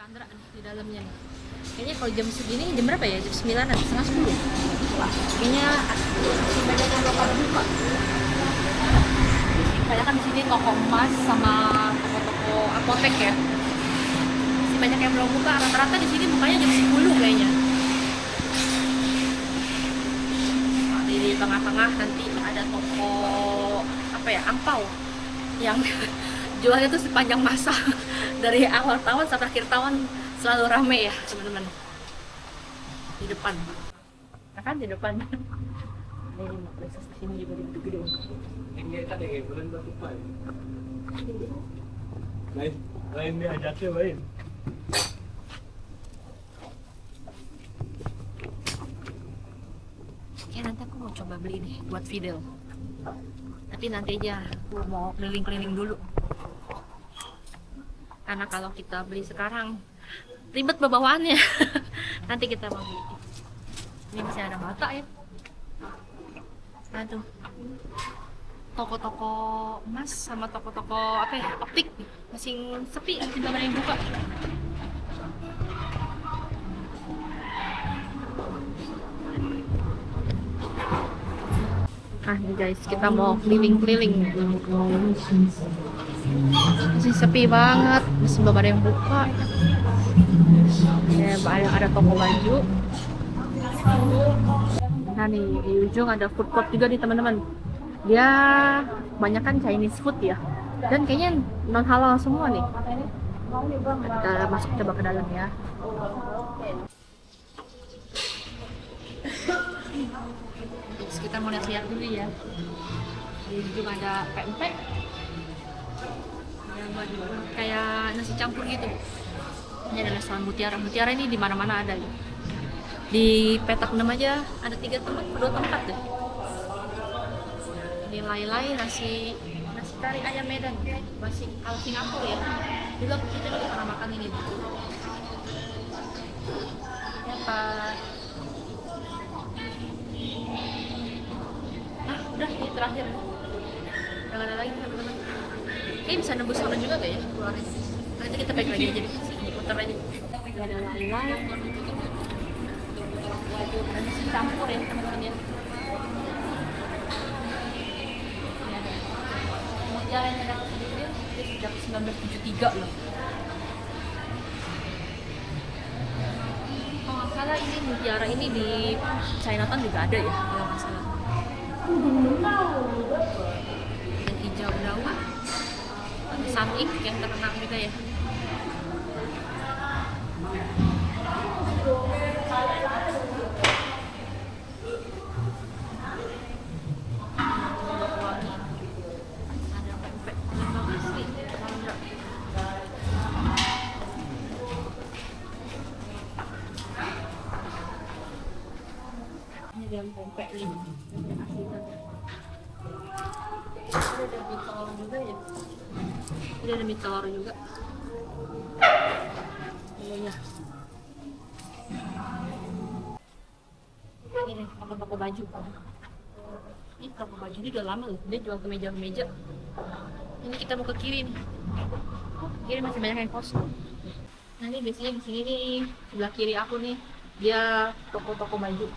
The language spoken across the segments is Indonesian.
Chandra nih di dalamnya nih. Kayaknya kalau jam segini jam berapa ya? Jam 9-an, setengah 10. Wah, kayaknya masih banyak yang belum pada buka. Banyak kan di sini toko emas sama toko-toko apotek ya. Masih banyak yang belum buka. Rata-rata di sini bukanya jam 10 kayaknya. Nah, di tengah-tengah nanti ada toko apa ya? Angpau yang jualnya tuh sepanjang masa. Dari awal tahun sampai akhir tahun selalu rame ya teman-teman. Di depan, nah kan di depan. Ini places di sini juga gede-gede. Ini ada kayak bulan berapa? Lain dia ajaknya lain. Kayak nanti aku mau coba beli nih buat video. Tapi nanti aja, aku mau keliling-keliling dulu. Karena kalau kita beli sekarang ribet bawaannya. Nanti kita mau beli. Ini masih ada mata ya. Nah tuh, toko-toko emas sama toko-toko apa ya, optik masih sepi, tidak ada yang buka. Nah nih guys, kita mau keliling-keliling. Masih sepi banget, masih belum ada yang buka. Ya, ada toko baju. Nah nih, di ujung ada food court juga nih teman-teman. Dia kebanyakan Chinese food ya. Dan kayaknya non halal semua nih. Kita masuk coba ke dalam ya. Terus kita mau lihat-lihat dulu ya. Di ujung ada pempek. Kayak nasi campur gitu. Ini ada restoran Mutiara. Mutiara ini di mana-mana ada ya. Di petak 6 aja ada 2 tempat deh. Ini lai-lai nasi kari ayam Medan, masih ala Singapura ya. Dulu kita juga pernah makan ini. Ya Pak. Ah, udah ini terakhir. Jangan ada lagi teman-teman. Kayaknya bisa nembus sana juga gak ya keluarnya? Nanti kita balik lagi aja di sini, putar aja. Gak ada lai-lai. Ada nasi campur ya teman-teman ya. Ini ada Mutiara yang ada sendiri, dia sejak 1973 loh. Kalau nggak salah ini Mutiara ini di Chinatown juga ada ya kalau nggak salah. Dan hijau daun, Sanik yang terkenal juga ya. Yang pempek ini ada mie telur juga ya. Ini ada mie telur juga menunya. Ini toko baju. Ini toko baju ini udah lama loh, dia jual kemeja-kemeja. Ini kita mau ke kiri nih. Kiri masih banyak yang kosong. Nah ini biasanya di sini nih sebelah kiri aku nih dia toko-toko baju.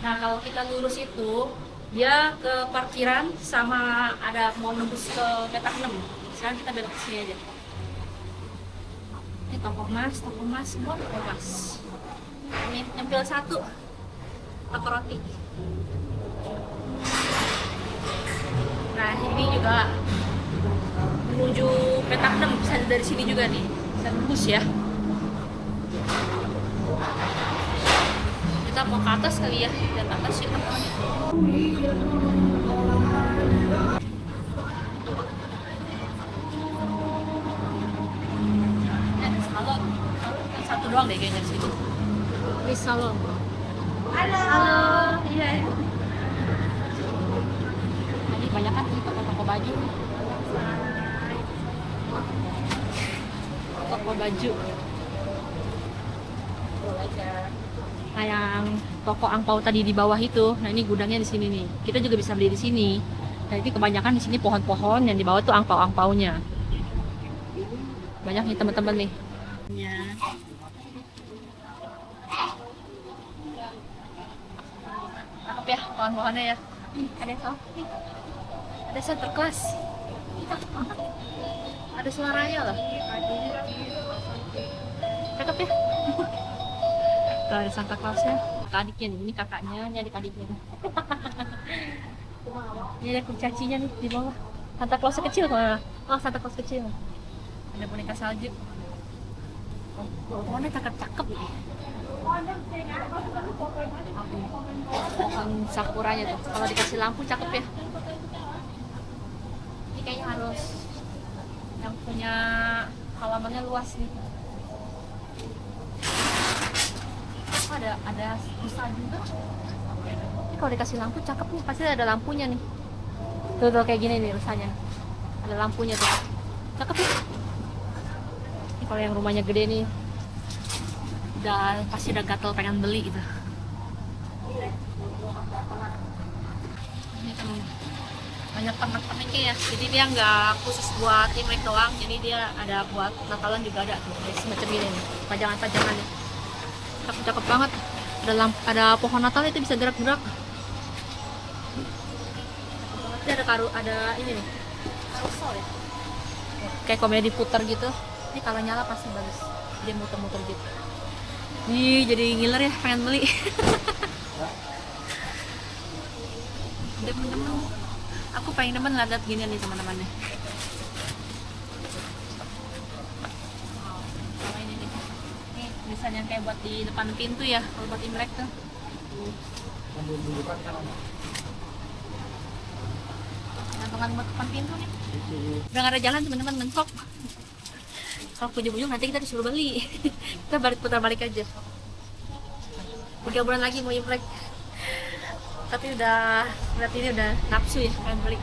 Nah kalau kita lurus itu dia ke parkiran sama ada mau nembus ke petak 6. Sekarang kita belok ke sini aja. Ini toko emas semua toko emas. Ini nyempil satu toko roti. Nah ini juga menuju petak 6, bisa dari sini juga nih, bisa nembus ya. Kita mau ke atas kali ya, dan atas ya teman-teman. Salon, satu doang deh kayaknya di situ. Ini salon. Halo. Iya. Ini banyak kan ini toko-toko baju. Toko baju. Nah, yang toko angpau tadi di bawah itu, nah ini gudangnya di sini nih. Kita juga bisa beli di sini. Jadi kebanyakan di sini pohon-pohon, yang di bawah tuh angpau-angpaunya. Banyak nih teman-teman nih. Ya. Cakep ya pohon-pohonnya ya. Ada yang selfie. Ada Sinterklas. Ada suaranya loh. Cakep ya. Tuh ada Santa Clausnya. Adiknya nih, ini kakaknya, ini adik-adiknya. Ini ada kurcacinya nih di bawah. Santa Claus kecil mana? Oh, Santa Claus kecil. Ada boneka salju. Pohonnya cakep-cakep. Pohon sakuranya tuh. Kalau dikasih lampu cakep ya. Ini kayaknya harus yang punya halamannya luas nih. Oh, ada bisa juga. Ini kalau dikasih lampu cakep nih, pasti ada lampunya nih. Tuh kayak gini nih rusanya. Ada lampunya tuh. Cakep ya. Ini kalau yang rumahnya gede nih, pasti udah gatel pengen beli gitu. Ini kan banyak pernak-perniknya ya. Jadi dia nggak khusus buat Imlek doang. Jadi dia ada buat Natalan juga ada tuh. Semacam ini nih, pajangan-pajangan nih. Cakep banget. Ada pohon Natal itu bisa gerak-gerak. Ini ada ini nih, karusel ya. Kayak komedi putar gitu. Ini kalau nyala pasti bagus. Dia muter-muter gitu. Ih, jadi ngiler ya, pengen beli. Demen-demen. Aku paling demen lihat gini nih teman-teman nih. Misalnya kayak buat di depan pintu ya, kalau buat Imlek tuh. Gantungan buat depan pintu nih. Udah gak ada jalan teman-teman, mentok. Kalau ujung-ujung nanti kita disuruh beli. Kita putar balik aja. 3 bulan lagi mau Imlek. Tapi berarti ini udah nafsu ya, pengen beli.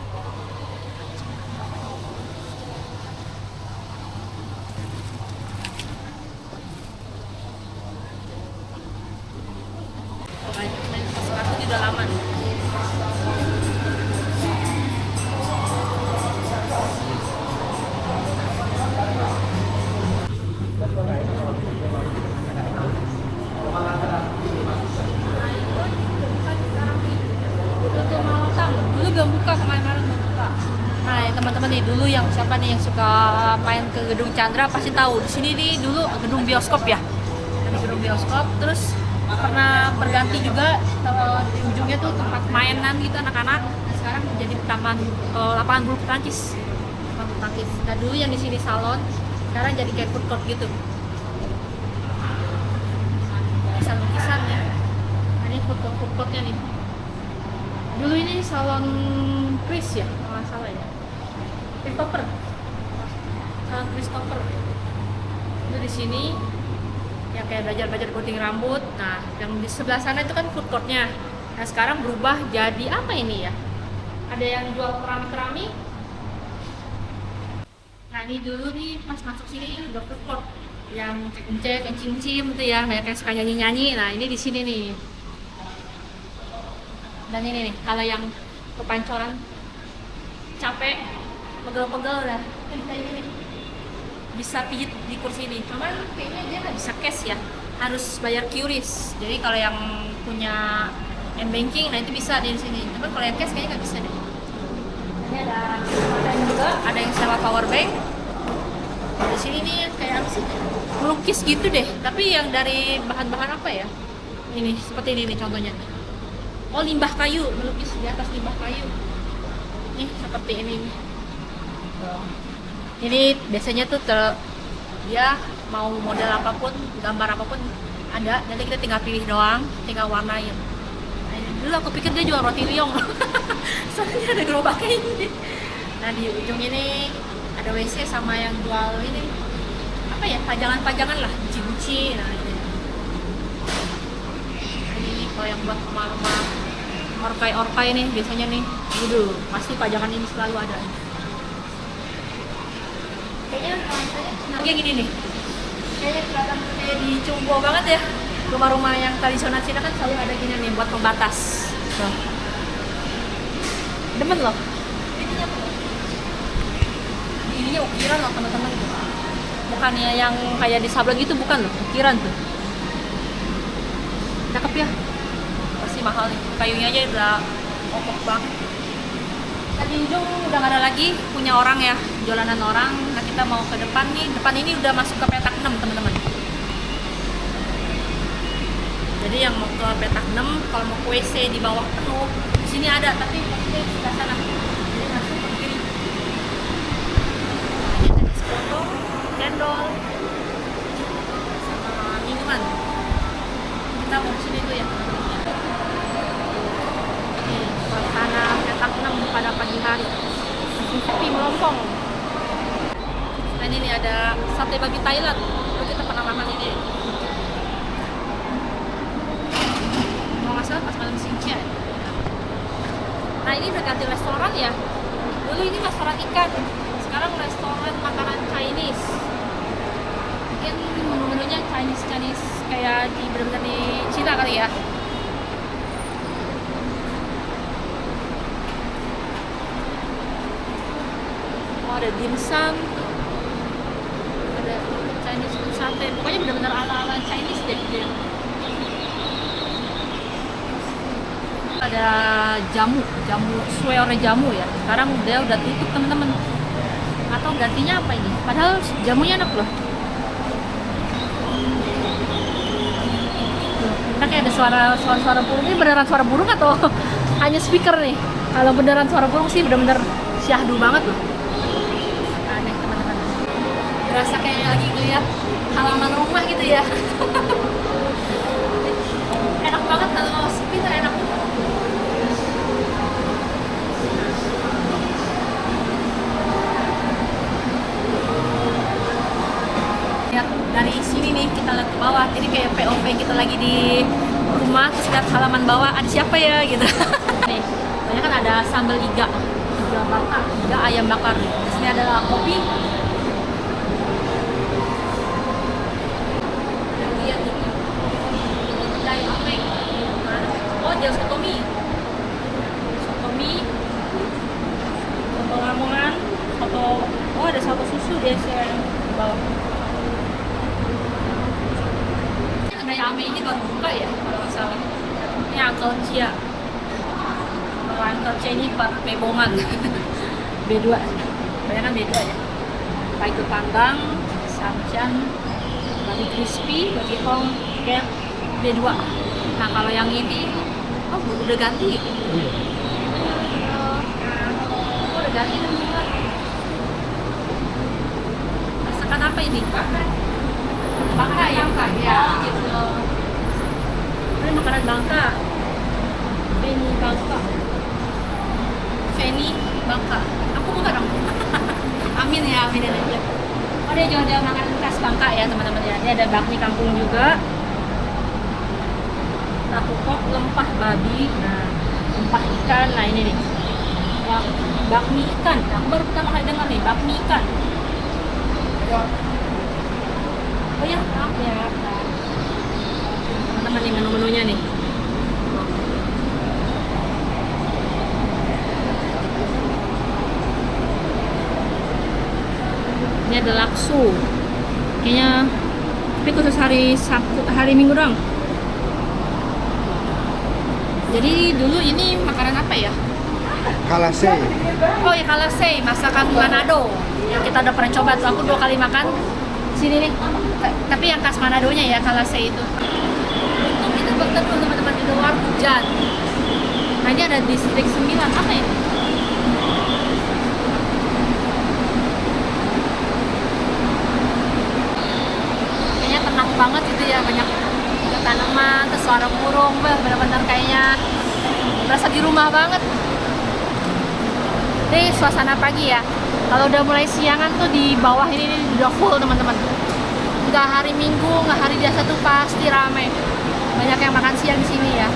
Sepatu juga lama nih. Tutup malam. Dulu belum buka, kemarin-kemarin belum buka. Nah, teman-teman nih, dulu yang siapa nih yang suka main ke Gedung Chandra pasti tahu. Di sini nih dulu gedung bioskop ya. Ada gedung bioskop, terus pernah berganti juga di ujungnya tuh tempat mainan gitu anak-anak. Sekarang jadi taman lapangan bulu tangkis. Nah, dulu yang di sini salon, sekarang jadi kayak food court gitu. Lukisan-lukisan ya. Nah, ini food courtnya nih. Dulu ini salon Chris ya, kalau nggak salah ya. Christopher. Salon Christopher. Itu di sini yang kayak belajar gunting rambut. Nah, yang di sebelah sana itu kan food courtnya. Nah, sekarang berubah jadi apa ini ya? Ada yang jual keramik. Nah, ini dulu nih pas masuk sini ini udah food court yang cek cincin itu ya, kayak suka nyanyi. Nah, ini di sini nih. Dan ini nih, kalau yang kepancoran capek, pegel-pegel udah bisa ini nih. Bisa pijit di kursi ini. Cuman kayaknya dia nggak bisa cash ya, harus bayar QRIS. Jadi kalau yang punya m-banking, nah itu bisa di sini. Tapi kalau yang cash kayaknya nggak bisa deh. Ini ada juga, ada yang sewa power bank. Di sini nih kayak apa sih? Melukis gitu deh. Tapi yang dari bahan-bahan apa ya? Ini seperti ini nih contohnya. Oh, limbah kayu, melukis di atas limbah kayu. Nih seperti ini. Ini biasanya tuh dia mau model apapun, gambar apapun ada, nanti kita tinggal pilih doang, tinggal warnain. Nah, ini dulu aku pikir dia jual roti liong. Soalnya ada gerobaknya ini. Nah, di ujung ini ada WC sama yang jual ini apa ya, pajangan-pajangan lah, buci-buci. Nah, ini kalau yang buat rumah-rumah orkai-orkai nih biasanya nih, pasti pajangan ini selalu ada. Kayaknya kayak gini nih, kayaknya kelihatan kayak di Cungbo banget ya. Rumah-rumah yang tradisional Cina kan selalu ada gini nih buat pembatas. Tuh. Demen loh, ininya tuh. Ininya ukiran loh teman-teman. Bukannya yang kayak di sablon gitu, bukan loh, ukiran tuh. Cakep ya. Pasti mahal nih. Kayunya aja udah kokoh banget. Tadi ujung udah gak ada lagi punya orang ya, jualanan orang. Nah kita mau ke depan nih. Depan ini udah masuk ke petak 6 teman-teman. Jadi yang mau ke petak 6, kalau mau ke WC di bawah penuh, di sini ada, tapi WC di sebelah sana. Jadi masuk ke kiri. Ini ada es potong, cendol, sama minuman. Kita mau ke sini tuh ya. Ini suasana petak 6 pada pagi hari. Masih sepi melompong. Nah ini nih ada sate babi Thailand. Dulu kita pernah makan ini. Pas malam Xinjiang. Nah ini udah ganti restoran ya. Dulu ini restoran ikan, sekarang restoran makanan Chinese. Mungkin menu-menunya Chinese kayak di bener-bener di Cina kali ya. Oh ada dimsum, ada Chinese food sate. Pokoknya bener-bener ala-ala Chinese deh dia. Ada jamu suere jamu ya. Sekarang dia udah tutup teman-teman. Atau gantinya apa ini? Padahal jamunya enak loh. Kita kayak ada suara burung. Ini beneran suara burung atau hanya speaker nih? Kalau beneran suara burung sih bener-bener syahdu banget loh. Aneh teman-teman. Berasa kayak lagi ngeliat halaman rumah gitu ya. Enak banget kalau sepi tuh enak. Dari sini nih kita lihat ke bawah, jadi kayak POV kita lagi di rumah, terus lihat halaman bawah ada siapa ya gitu. Nih, banyak kan ada sambal iga bakar, iga ayam bakar. Di sini ada kopi. Lihat nih, kedai apa? Oh, dia sotomi, soto Lamongan, oh ada soto susu dia yang di bawah. Ame ini baru buka ya kalau nggak salah. Ini Uncle Chia. Kalau Uncle Chia ini pebongan. B2. Banyak kan B2 ya. Paitu panggang, samchan, babi crispy, babi hong, kayak B2. Nah kalau yang ini, oh udah ganti. Oh udah ganti teman-teman. Masakan apa ini? Bangka ya? Oh gitu. Ini makanan Bangka. Feni Bangka. Aku bukan dong. Amin ya, amin aja. Oh dia juga ada makanan khas Bangka ya teman-teman ya. Dia ada bakmi kampung juga. Tahu kok lempah babi. Nah, lempah ikan. Nah ini nih. Yang bakmi ikan. Aku baru pertama kali dengar nih bakmi ikan. Oh ya, maaf ya teman-teman nih menu-menunya nih. Ini ada laksu. Kayaknya tapi khusus hari Sabtu, hari Minggu dong. Jadi dulu ini makanan apa ya? Kalasei. Oh ya kalasei, masakan Manado. Yang kita udah pernah coba tuh, aku 2 kali makan sini nih. Tapi yang khas Manadonya ya kalasei itu. Untung kita bertemu teman-teman di luar hujan. Nah ini ada distrik 9, apa ini? Kayaknya tenang banget gitu ya, banyak tanaman, terus suara burung, benar-benar kayaknya berasa di rumah banget. Ini suasana pagi ya. Kalau udah mulai siangan tuh di bawah ini udah full teman-teman. Nggak hari Minggu, nggak hari biasa tuh pasti rame. Banyak yang makan siang di sini ya.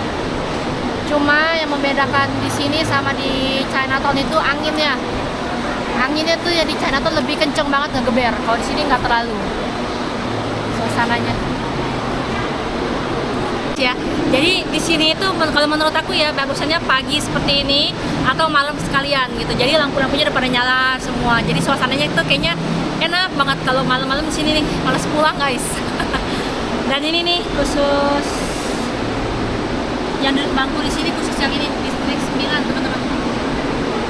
Cuma yang membedakan di sini sama di Chinatown itu anginnya. Anginnya tuh ya di Chinatown lebih kenceng banget ngegeber. Kalau di sini nggak terlalu. Suasananya. ya. Jadi di sini itu kalau menurut aku ya bagusnya pagi seperti ini atau malam sekalian gitu. Jadi lampu-lampunya udah pada nyala semua. Jadi suasananya itu kayaknya enak banget kalau malam-malam di sini nih. Malas pulang guys. Dan ini nih khusus yang duduk bangku di sini khusus yang ini distrik 9 teman-teman.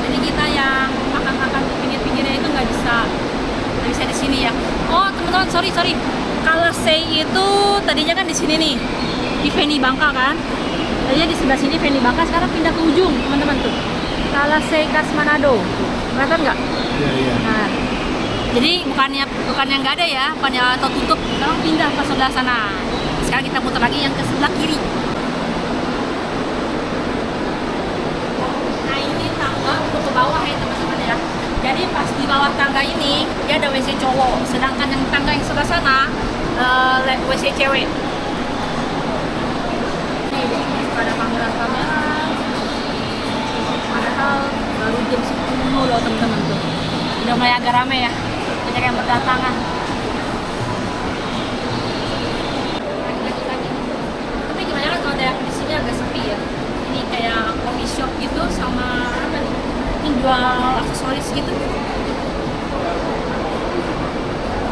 Jadi kita yang makan-makan di pinggir-pinggirnya itu nggak bisa di sini ya. Oh teman-teman, sorry. Kalasei itu tadinya kan di sini nih, di Veni Bangka kan. Tadinya di sebelah sini Veni Bangka, sekarang pindah ke ujung teman-teman tuh. Kalasei Khas Manado, kelihatan nggak? Iya. Nah, jadi bukannya nggak ada ya, bukannya atau tutup, sekarang pindah ke sebelah sana. Sekarang kita muter lagi yang ke sebelah kiri. Nah ini tangga untuk ke bawah ya teman-teman ya. Jadi pas di bawah tangga ini dia ada WC cowok, sedangkan yang tangga yang sebelah sana WC cewek. Nih pada panggilan kamera. Padahal baru jam 10 loh teman-teman tuh. Udah mulai agak rame ya, banyak yang berdatangan. Tapi gimana kan kalau daerah di sini agak sepi ya. Ini kayak coffee shop gitu sama apa nih? Ini jual aksesoris gitu.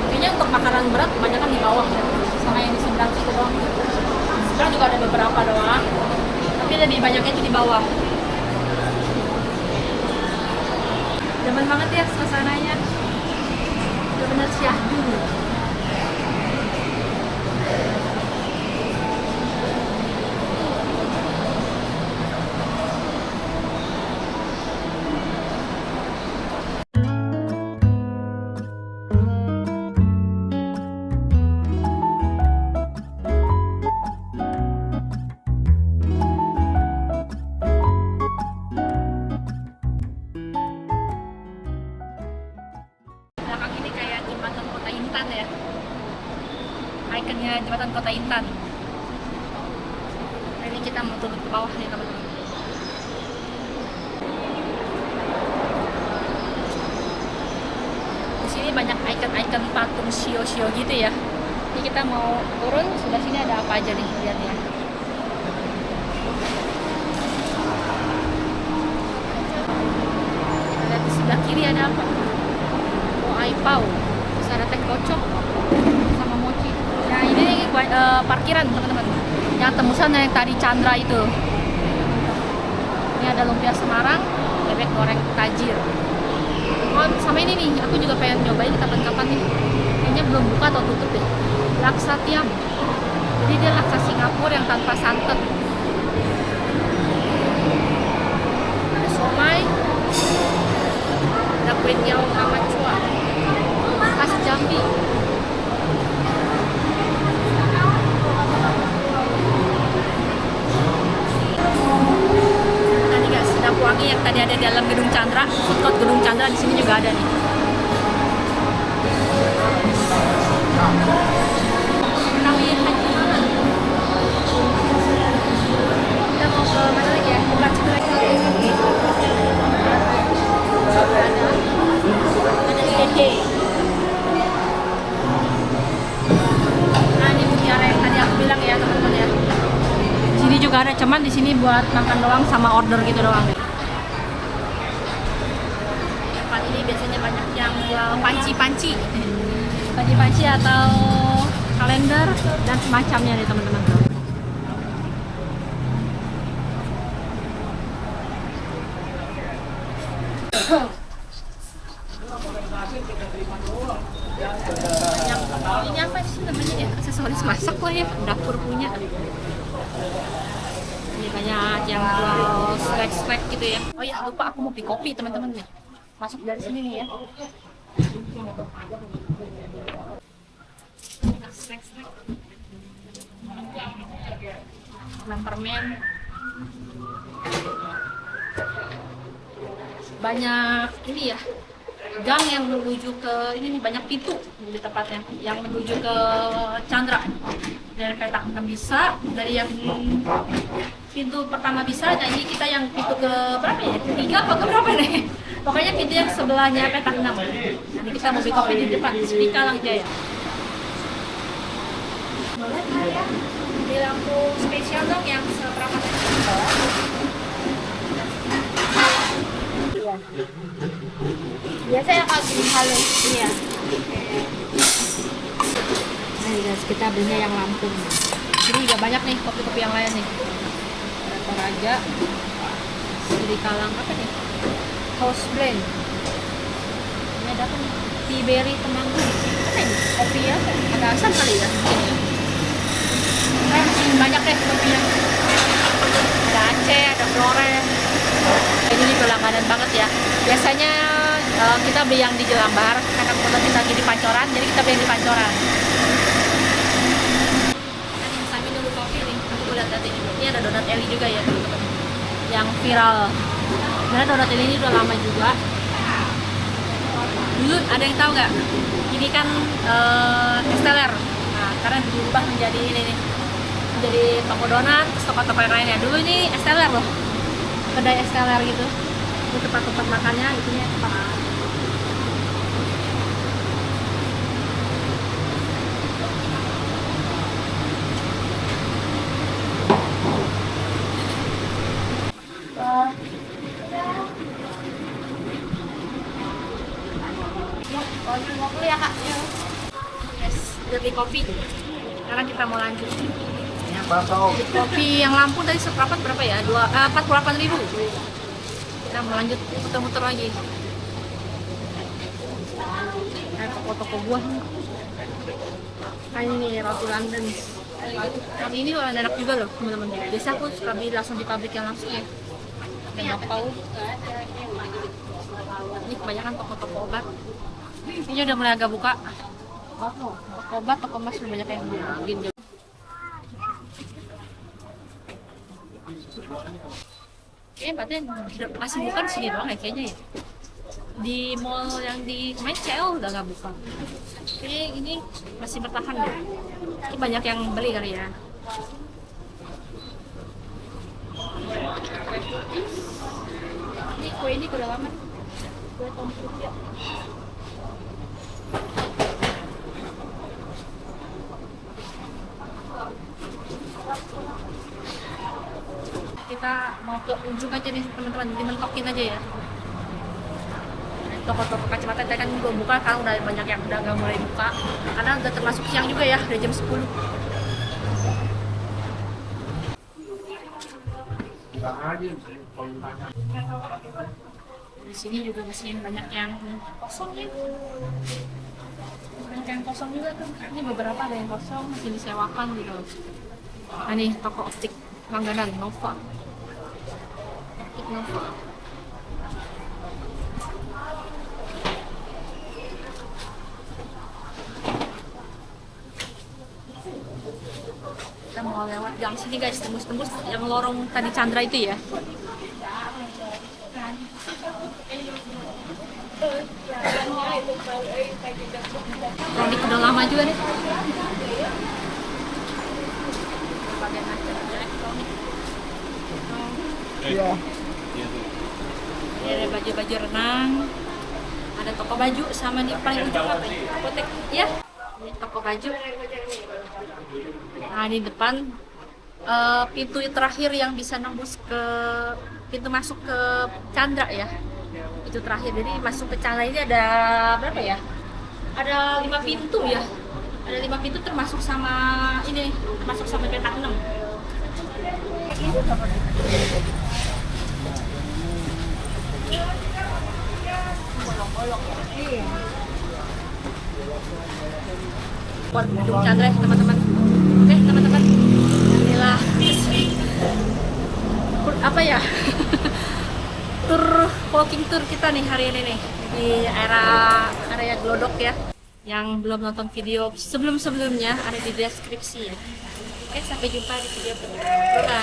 Kayaknya untuk makanan berat kebanyakan di bawah ya, sama yang di seberang situ doang. Sekarang juga ada beberapa doang, tapi lebih banyaknya itu di bawah. Demen banget ya suasananya, bener-bener syahdu. Belakang ini kayak jembatan Kota Intan ya, ikonnya jembatan Kota Intan. Nah, ini kita mau turun ke bawah nih teman-teman. Di sini banyak ikon-ikon patung shio-shio gitu ya. Ini kita mau turun, sebelah sini ada apa aja nih, lihat ya. Lihat di sebelah kiri ada apa? Aipau, terus ada teh kocok sama mochi. Nah ini parkiran teman-teman, yang tembusan yang tadi Chandra itu. Ini ada lumpia Semarang, bebek goreng tajir. Oh sama ini nih, aku juga pengen nyobain kapan-kapan nih. Kayaknya belum buka atau tutup deh. Laksa tiam, jadi dia laksa Singapura yang tanpa santan. Ada somai, ada kue tiaw Mama Chua khas Jambi. Tadi guys, dapur wangi yang tadi ada di dalam gedung Chandra, food court gedung Chandra di sini juga ada nih. Kami Haji Maman. Kita mau ke mana lagi ya? Bukan situ lagi. Ada Dede. Bilang ya teman-teman ya. Sini juga ada, cuman di sini buat makan doang sama order gitu doang. Tempat ini biasanya banyak yang jual panci-panci atau kalender dan semacamnya nih teman-teman. Ini apa sih namanya ya? Aksesoris masak lah ya, dapur punya. Ini banyak yang jual snack gitu ya. Oh ya lupa, aku mau beli kopi teman-teman nih. Masuk dari sini nih ya. Snack. Permen. Banyak ini ya. Gang yang menuju ke ini nih, banyak pintu di tempatnya yang menuju ke Chandra. Dari petak 6 bisa, dari yang pintu pertama bisa, dan ini kita yang pintu ke berapa ya? 3 apa ke berapa nih? Pokoknya pintu yang sebelahnya petak 6. Nanti kita mau beli kopi di depan, Spika Lang Jaya. Ini lampu spesial dong yang seberapa Iya. Biasanya kalau gini halus. Iya. Nah guys, kita belinya yang lampu. Ini juga banyak nih kopi-kopi yang lain nih. Ada Toraja, Sri Kalang apa nih? House Blend. Ini ada apa nih? Tea Berry Temanggung. Apa ini? Kopi apa? Ada asam kali ya? Masih banyak deh kopinya. Ada Aceh, ada Flores. Ini juga langganan banget ya. Biasanya kita beli yang di Jelambar karena kebetulan kita lagi di Pancoran, jadi kita beli yang di Pancoran. Nah, yang sambil nunggu kopi nih, aku lihat ini ada donat Eli juga ya teman-teman, yang viral. Karena donat Eli ini udah lama juga. Dulu ada yang tahu nggak? Ini kan Esteller. Nah, karena berubah menjadi ini nih, menjadi toko donat, terus toko-toko yang lainnya. Dulu ini Esteller loh, kedai Esteller gitu. Ini tempat-tempat makannya, itunya tempat. Mau beli ya kak? Yes, udah beli kopi. Sekarang kita mau lanjut. Pasok. Kopi yang lampu tadi seperempat berapa ya? 48.000. Kita mau lanjut muter-muter lagi. Kayak toko-toko buah nih. Kayak ini roti London. Roti ini loh enak juga loh teman-teman. Biasa aku suka beli langsung di pabrik yang langsung ya. Kayak Nopal. Ini kebanyakan toko-toko obat. Ini udah mulai agak buka. Toko obat, toko emas udah banyak yang bikin juga. Kayaknya berarti masih buka di sini doang ya kayaknya ya. Di mall yang di Mencel udah nggak buka. Kayaknya ini masih bertahan deh. Ini banyak yang beli kali ya. Ini kue ini udah lama. Kue tomput ya. Kita mau ke ujung aja nih teman-teman, dimentokin aja ya. Toko-toko kacamata tadi kan juga buka, sekarang udah banyak yang udah nggak mulai buka karena udah termasuk siang juga ya, udah jam 10. Di sini juga masih banyak yang kosong ya. Banyak yang kosong juga tuh. Ini beberapa ada yang kosong masih disewakan gitu. Nah nih toko optik langganan Nova. Optik Nova. Kita mau lewat gang sini guys, tembus-tembus yang lorong tadi Chandra itu ya. Produk udah lama juga nih. Berbagai macam elektronik. Iya. Ini ada baju-baju renang. Ada toko baju sama di paling ujung apa ya? Apotek. Ya. Ini toko baju. Nah, di depan pintu terakhir yang bisa nembus ke pintu masuk ke Chandra ya. Itu terakhir, jadi masuk ke Chandra ini ada berapa ya? Ada 5 pintu ya. Ada 5 pintu termasuk sama ini, masuk sama petak 6. Buat gedung Chandra ya teman-teman. Oke teman-teman, inilah apa ya? Tur walking tour kita nih hari ini nih di area Glodok ya. Yang belum nonton video sebelum-sebelumnya ada di deskripsi ya. Oke, sampai jumpa di video berikutnya.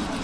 Bye.